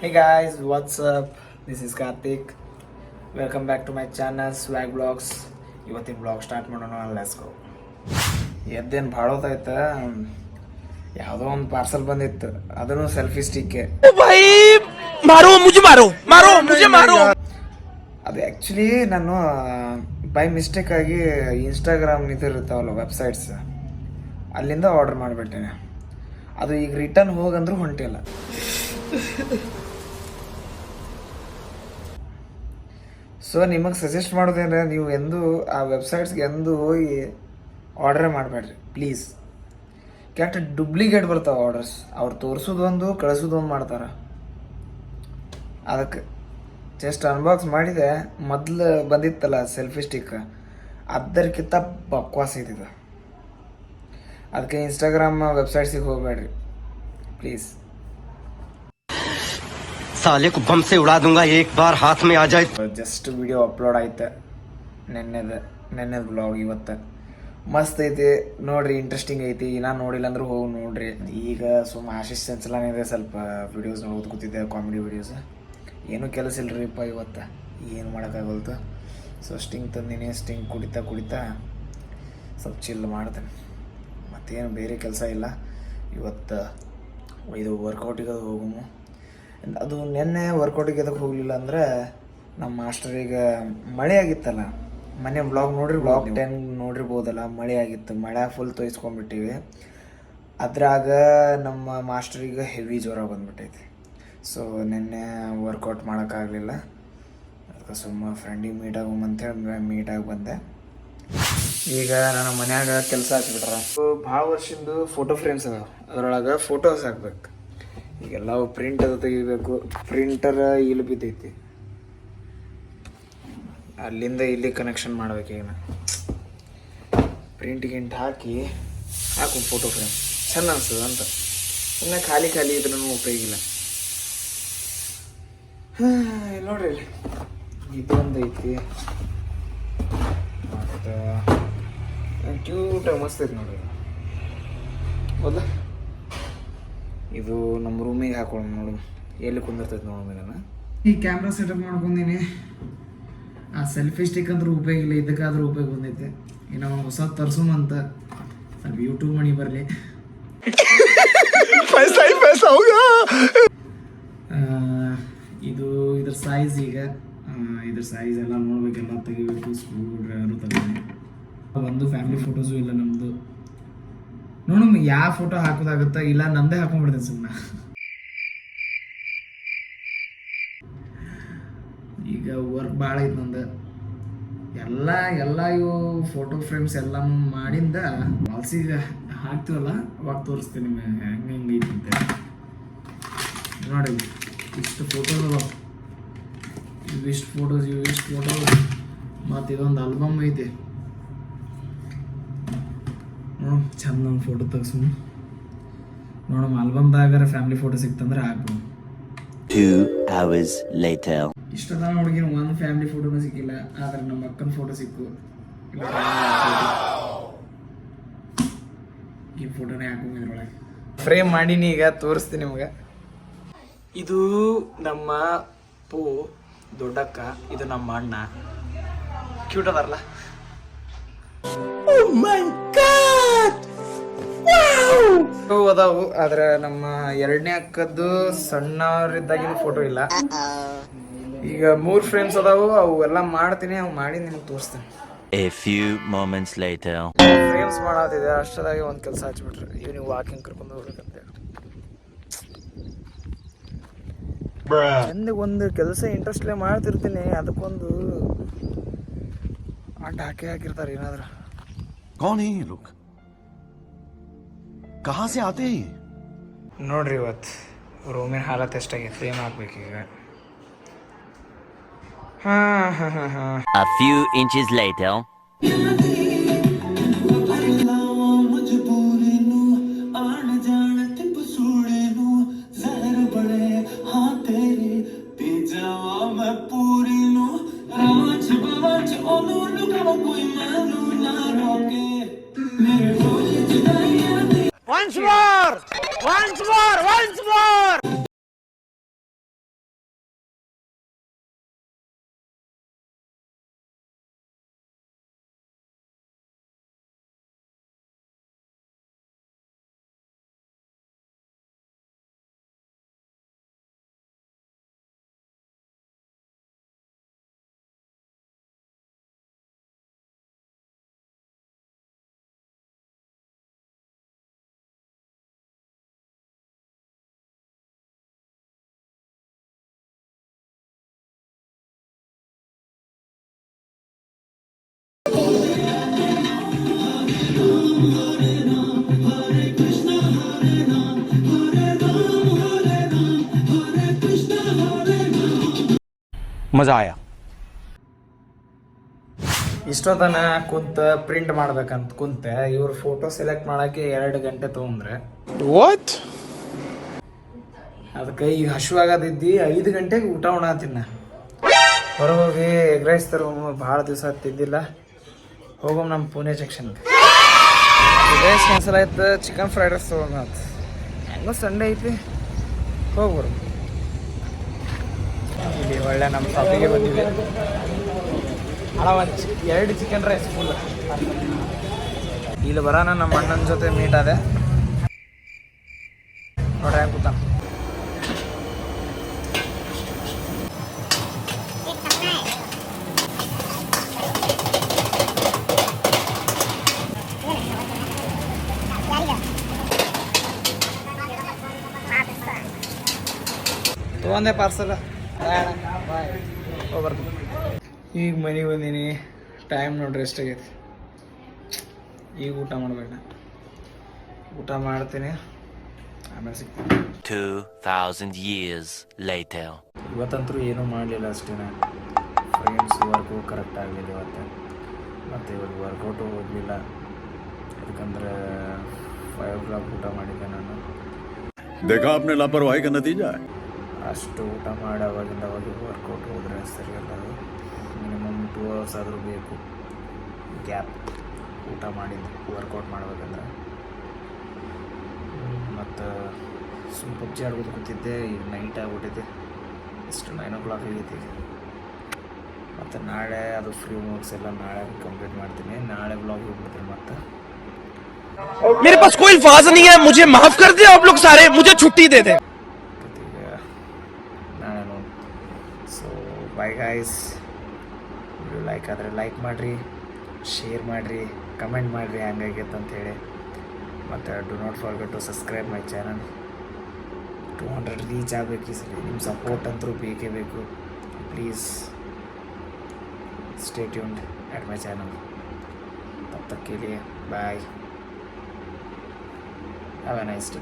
Hey guys, what's up? This is Karthik. Welcome back to my channel Swag Vlogs. ಇವತ್ತಿನ blog start ಮಾಡೋಣ. Let's go. ಎದ್ದೇನು ಭಾಳ ಹೊತ್ತಾಯ್ತು. ಯಾವುದೋ ಒಂದು ಪಾರ್ಸಲ್ ಬಂದಿತ್ತು, ಅದನ್ನು ಸೆಲ್ಫಿ ಸ್ಟಿಕ್ಕೆ. ಅದು ಆ್ಯಕ್ಚುಲಿ ನಾನು ಬೈ ಮಿಸ್ಟೇಕ್ ಆಗಿ ಇನ್ಸ್ಟಾಗ್ರಾಮ್ ಇದಿರ್ತಾವಲ್ಲ ವೆಬ್ಸೈಟ್ಸ್, ಅಲ್ಲಿಂದ ಆರ್ಡರ್ ಮಾಡಿಬಿಟ್ಟೇನೆ. ಅದು ಈಗ ರಿಟರ್ನ್ ಹೋಗಂದ್ರೂ ಹೊಂಟಿಲ್ಲ. ಸೊ ನಿಮಗೆ ಸಜೆಸ್ಟ್ ಮಾಡೋದೇನೆ, ನೀವು ಎಂದು ಆ ವೆಬ್ಸೈಟ್ಸ್ಗೆ ಎಂದು ಹೋಗಿ ಆರ್ಡ್ರೇ ಮಾಡಬೇಡ್ರಿ ಪ್ಲೀಸ್. ಕೆಟ್ಟ ಡುಪ್ಲಿಕೇಟ್ ಬರ್ತಾವೆ ಆರ್ಡರ್ಸ್. ಅವ್ರು ತೋರಿಸೋದೊಂದು ಕಳಿಸೋದೊಂದು ಮಾಡ್ತಾರೆ. ಅದಕ್ಕೆ ಜಸ್ಟ್ ಅನ್ಬಾಕ್ಸ್ ಮಾಡಿದೆ. ಮೊದಲು ಬಂದಿತ್ತಲ್ಲ ಸೆಲ್ಫಿ ಸ್ಟಿಕ್, ಅದಕ್ಕಿಂತ ಬಕ್ವಾಸ್ ಇದ್ದಿದೆ. ಅದಕ್ಕೆ ಇನ್ಸ್ಟಾಗ್ರಾಮ್ ವೆಬ್ಸೈಟ್ಸಿಗೆ ಹೋಗಬೇಡ್ರಿ ಪ್ಲೀಸ್. साले को बम से उड़ा दूंगा एक बार हाथ में आ जाए. ಜಸ್ಟ್ ವಿಡಿಯೋ ಅಪ್ಲೋಡ್ ಆಯ್ತು ನೆನ್ನೆದ ಬ್ಲಾಗ್. ಇವತ್ತು ಮಸ್ತ್ ಐತಿ ನೋಡ್ರಿ, ಇಂಟ್ರೆಸ್ಟಿಂಗ್ ಐತಿ. ನಾನು ನೋಡಿಲ್ಲ ಅಂದ್ರೆ ಹೋಗಿ ನೋಡ್ರಿ. ಈಗ ಆಶೀಶ್ ಚಂಚಲನ ಇದೆ, ಸ್ವಲ್ಪ ವಿಡಿಯೋಸ್ ನೋಡೋದು ಕೂತಿದ್ದೆ, ಕಾಮಿಡಿ ವಿಡಿಯೋಸ್. ಏನೂ ಕೆಲಸ ಇಲ್ಲರಿಪ್ಪ ಇವತ್ತು, ಏನು ಮಾಡೋಕ್ಕಾಗಲ್ತು. ಸೊ ಸ್ಟಿಂಗ್ ತಂದಿನಿ, ಸ್ಟಿಂಗ್ ಕುಡಿತಾ ಸ್ವಲ್ಪ ಚಿಲ್ ಮಾಡ್ತೇನೆ. ಮತ್ತೇನು ಬೇರೆ ಕೆಲಸ ಇಲ್ಲ ಇವತ್ತು. ಇದು ವರ್ಕೌಟಿಗೆ ಹೋಗಮು. ಅದು ನೆನ್ನೆ ವರ್ಕೌಟಿಗೆ ಅದಕ್ಕೆ ಹೋಗಲಿಲ್ಲ ಅಂದರೆ ನಮ್ಮ ಮಾಸ್ಟರಿಗೆ ಮಳೆ ಆಗಿತ್ತಲ್ಲ. ಮನೆ ಬ್ಲಾಗ್ ನೋಡ್ರಿ, ಬ್ಲಾಗ್ 10 ನೋಡಿರ್ಬೋದಲ್ಲ. ಮಳೆ ಆಗಿತ್ತು, ಮಳೆ ಫುಲ್ ತೊಯ್ಸ್ಕೊಂಡ್ಬಿಟ್ಟಿವಿ. ಅದ್ರಾಗ ನಮ್ಮ ಮಾಸ್ಟರಿಗೆ ಹೆವಿ ಜ್ವರ ಬಂದ್ಬಿಟ್ಟೈತಿ. ಸೊ ನೆನ್ನೆ ವರ್ಕೌಟ್ ಮಾಡೋಕ್ಕಾಗಲಿಲ್ಲ. ಅದಕ್ಕೆ ಸುಮ್ಮ ಫ್ರೆಂಡಿಗೆ ಮೀಟಾಗಿ ಬಂದೆ. ಈಗ ನನ್ನ ಮನ್ಯಾಗ ಕೆಲಸ ಹಚ್ಬಿಟ್ರ. ಭಾಳ ವರ್ಷದ್ದು ಫೋಟೋ ಫ್ರೇಮ್ಸ್ ಅದಾವೆ, ಅದರೊಳಗೆ ಫೋಟೋಸ್ ಹಾಕ್ಬೇಕು. ಈಗೆಲ್ಲ ಪ್ರಿಂಟ್ ಅದು ತೆಗಿಬೇಕು. ಪ್ರಿಂಟರ್ ಇಲ್ಲಿ ಬಿದ್ದೈತಿ, ಅಲ್ಲಿಂದ ಇಲ್ಲಿ ಕನೆಕ್ಷನ್ ಮಾಡ್ಬೇಕು. ಈಗ ಪ್ರಿಂಟ್ ಹಾಕಿ ಫೋಟೋ ಫ್ರೇಮ್ ಚೆಂದ ಅನ್ಸ್ತದೆ ಅಂತ. ಸುಮ್ಮನೆ ಖಾಲಿ ಇದ್ರೂ ಉಪಯೋಗ ಇಲ್ಲ. ನೋಡ್ರಿ ಇಲ್ಲಿ ಇದೊಂದು ಐತಿ, ಮತ್ತು ಕ್ಯೂಟಾಗಿ ಮಸ್ತ್ ಐತಿ ನೋಡ್ರಿ. ಹೌದಾ, ಇದು ನಮ್ಮ ರೂಮಿಗೆ ಹಾಕೊಳ್ಳೋಣ. ನೋಡು ಎಲ್ಲಿ ಕುಂದಿರ್ತೈತೆ ನೋಡೋ ಮೇಲೆ. ಈ ಕ್ಯಾಮ್ರಾ ಸೆಟಪ್ ಮಾಡ್ಕೊಂಡೀನಿ. ಆ ಸೆಲ್ಫಿ ಸ್ಟಿಕ್ ಅಂದ್ರೂ ಉಪಯೋಗ ಇಲ್ಲ, ಇದಕ್ಕಾದ್ರೂ ಉಪಯೋಗ ಬಂದೈತೆ. ಇನ್ನು ಹೊಸ ತರ್ಸುಮಂತ ಸ್ವಲ್ಪ ಯೂಟ್ಯೂಬ್ ಮನಿ ಬರಲಿ. ಇದ್ರ ಸೈಜ್ ಈಗ ಇದ್ರ ಸೈಜ್ ಎಲ್ಲ ನೋಡ್ಬೇಕೆಲ್ಲ ತೆಗಿಬೇಕು. ಸ್ಕ್ರೂ ಡ್ರೈವರು ತೆಗಿತೀನಿ. ಒಂದು ಫ್ಯಾಮಿಲಿ ಫೋಟೋಸು ಇಲ್ಲ ನಮ್ಮದು. ನೋಡು ಯಾವ ಫೋಟೋ ಹಾಕೋದಾಗುತ್ತಾ, ಇಲ್ಲ ನಂದೇ ಹಾಕೊಂಡ್ಬಿಡ್ತೇನೆ ಸುಮ್ಮನೆ. ಈಗ ವರ್ಕ್ ಭಾಳ ಐತೆ ನಂದು. ಎಲ್ಲ ಇವು ಫೋಟೋ ಫ್ರೇಮ್ಸ್ ಎಲ್ಲನೂ ಮಾಡಿಂದ ವಾಲ್ಸಿಗೆ ಹಾಕ್ತೀವಲ್ಲ, ಅವಾಗ ತೋರಿಸ್ತೀನಿ ನಿಮಗೆ ಹೆಂಗೆ ಐತಿ ಅಂತ. ನೋಡಿ ಇಷ್ಟು ಫೋಟೋಸ್ ಅದಾವ, ಇವಿಷ್ಟು ಫೋಟೋಸ್ ಮತ್ತು ಇದೊಂದು ಆಲ್ಬಮ್ ಐತಿ. ನೋಡು ಚಂದ ನಮ್ಮ ಫೋಟೋ ತೆಗ್ಸು. ನೋಡಮ್ಮ ಆಲ್ಬಮ್ದಾಗಾರ ಫ್ಯಾಮಿಲಿ ಫೋಟೋ ಸಿಕ್ತಂದ್ರೆ ಹಾಕ್ಬೋದು. 2 hours later. ಇಷ್ಟದ ನೋಡಿಗಿನ ಒಂದು ಫ್ಯಾಮಿಲಿ ಫೋಟೋನೂ ಸಿಕ್ಕಿಲ್ಲ, ಆದ್ರೆ ನಮ್ಮ ಅಕ್ಕನ ಫೋಟೋ ಸಿಕ್ಕು. ಈ ಫೋಟೋನೇ ಹಾಕೊಂಡಿದ್ರೊಳಗೆ ಫ್ರೇಮ್ ಮಾಡೀನಿ. ಈಗ ತೋರಿಸ್ತೀನಿ ನಿಮ್ಗೆ. ಇದು ನಮ್ಮ ದೊಡ್ಡಕ್ಕ, ಇದು ನಮ್ಮ ಅಣ್ಣ. ಕ್ಯೂಟ್ ಅದಾರಲ್ಲ. ಅದಾವು, ಆದ್ರೆ ನಮ್ಮ ಎರಡನೇ ಅಕ್ಕದ್ದು ಸಣ್ಣವರಿದ್ದಾಗಿನ ಫೋಟೋ ಇಲ್ಲ. ಈಗ 3 ಫ್ರೇಮ್ಸ್ ಅದಾವು, ಅವು ಎಲ್ಲ ಮಾಡ್ತೀನಿ. ಅವು ಮಾಡಿ ನಿಮ್ಗೆ ತೋರಿಸ್ತೀನಿ. A few moments later. Frames ಮಾಡತ್ತಿದೆ ಅಷ್ಟದಾಗಿ ಒಂದು ಕೆಲಸ ಹಚ್ಬಿಟ್ರೆ ನೀವು ವಾಕಿಂಗ್ ಕರ್ಕೊಂಡು ಹೋಗ್ಬೇಕಂತ. ಚಂದ ಒಂದು ಕೆಲಸ ಇಂಟ್ರೆಸ್ಟ್ಲೇ ಮಾಡ್ತಿರ್ತೀನಿ, ಅದಕ್ಕೊಂದು ಅಡ್ಡ ಹಾಕಿರ್ತಾರೆ ಏನಾದ್ರು. कौन है ये लोग? कहाँ से आते हैं? ನೋಡ್ರಿ ಇವತ್ತು ರೂಮಿನ ಹಾಲತ್ ಎಷ್ಟಾಗಿ frame ಹಾಕ್ಬೇಕೀಗ. A few inches later. Once more! मजा आया। ಇಷ್ಟೊತ್ತನ ಕುಂತ ಪ್ರಿಂಟ್ ಮಾಡ್ಬೇಕಂತ ಕುಂತೆ ಇವ್ರ ಫೋಟೋ ಸೆಲೆಕ್ಟ್ ಮಾಡಕ್ಕೆ 2 ಗಂಟೆ ತೊಗೊಂಡ್ರೆ What? ಅದಕ್ಕೆ ಈಗ ಹಶುವಾಗದಿದ್ದಿ 5 ಗಂಟೆಗೆ ಊಟ ಉಣಾತಿನ್ನ ಹೊರಗೆ ಹೋಗಿ ಎಗ್ ರೈಸ್ ಭಾಳ ದಿವಸ ಹತ್ತಿದ್ದಿಲ್ಲ. ಹೋಗೋಮ್ ನಮ್ಮ ಪುಣೆ ಜಂಕ್ಷನ್ಗೆ. ಎಗ್ ರೈಸ್ ಕ್ಯಾನ್ಸಲ್ ಆಯ್ತು, ಚಿಕನ್ ಫ್ರೈಡ್ ರೈಸ್ ತೊಗೊಂಡು ಹೆಂಗೋ ಸಂಡೇ ಐತಿ ಹೋಗ್ಬರು. ಇಲ್ಲಿ ಒಳ್ಳೆ ನಮ್ಮ ಶಾಪಿಗೆ ಬಂದಿದೆ. ಅಣ್ಣ ಒಂದು 2 ಚಿಕನ್ ರೈಸ್ ಫುಲ್. ಇಲ್ಲಿ ಬರೋಣ ನಮ್ಮ ಅಣ್ಣನ ಜೊತೆ ಮೀಟ್ ಆದೆ ನೋಡ್ರಿ ಹೆಂಗೆ ಕೂತಾನ. ತೊಗೊಂಡೆ ಪಾರ್ಸಲ್ ಹೋಗ್ಬರ್ತೀನಿ. ಈಗ ಮನೆಗೆ ಬಂದೀನಿ. ಟೈಮ್ ನೋಡ್ರಿ ಎಷ್ಟಾಗೈತಿ. ಈಗ ಊಟ ಮಾಡ್ಬೇಡ, ಊಟ ಮಾಡ್ತೀನಿ, ಆಮೇಲೆ ಸಿಗ್ತೀನಿ. 2000 years later. ಇವತ್ತಂತೂ ಏನೂ ಮಾಡಲಿಲ್ಲ ಅಷ್ಟೇ. ಫ್ರೆಂಡ್ಸ್ ವರ್ಕು ಕರೆಕ್ಟ್ ಆಗಲಿಲ್ಲ ಇವತ್ತು. ಮತ್ತು ಇವತ್ತು ವರ್ಕೌಟು ಹೋಗಲಿಲ್ಲ, ಯಾಕಂದ್ರೆ 5 o'clock ಊಟ ಮಾಡಿದ್ದೆ ನಾನು. देखा आपने लापरवाही का नतीजा है। ಅಷ್ಟು ಊಟ ಮಾಡಿ ಅವಾಗಿಂದ ಅವಾಗ ವರ್ಕೌಟ್ ಹೋದರೆ ಸರಿಯಲ್ಲ. ಅದು ಮಿನಿಮಮ್ 2 hours ಆದರೂ ಬೇಕು ಗ್ಯಾಪ್ ಊಟ ಮಾಡಿದ್ದು ವರ್ಕೌಟ್ ಮಾಡ್ಬೇಕಂದ್ರೆ. ಮತ್ತು ಸುಮ್ಮನೆ ಪಬ್ಜಿ ಆಡ್ಬೋದು ಕೂತಿದ್ದೆ. ಈಗ ನೈಟ್ ಆಗಿಬಿಟ್ಟಿದೆ, ಎಷ್ಟು 9 o'clock ಆಗೈತಿ. ಮತ್ತು ನಾಳೆ ಅದು ಫ್ರೀ ವರ್ಕ್ಸ್ ಎಲ್ಲ ನಾಳೆ ಕಂಪ್ಲೀಟ್ ಮಾಡ್ತೀನಿ. ನಾಳೆ ಬ್ಲಾಗ್ ಹೋಗ್ಬಿಡ್ತೀನಿ. ಮತ್ತು मेरे पास कोई अल्फाज नहीं है, मुझे माफ कर दे आप लोग सारे, मुझे छुट्टी दे दे। ನಾಳೆ ನೋಡಿ. So bye guys. Video like ಆದರೆ ಲೈಕ್ ಮಾಡಿರಿ, ಶೇರ್ ಮಾಡಿರಿ, ಕಮೆಂಟ್ ಮಾಡಿರಿ ಹೆಂಗಾಗೈತೆ ಅಂಥೇಳಿ. ಮತ್ತು do not forget to subscribe my channel. 200 reach ಆಗಬೇಕು ಈ ಸಲ. ನಿಮ್ಮ ಸಪೋರ್ಟ್ ಅಂತೂ ಬೇಕೇ ಬೇಕು. Please stay tuned at my channel. तब तक के लिए bye. Have a nice day.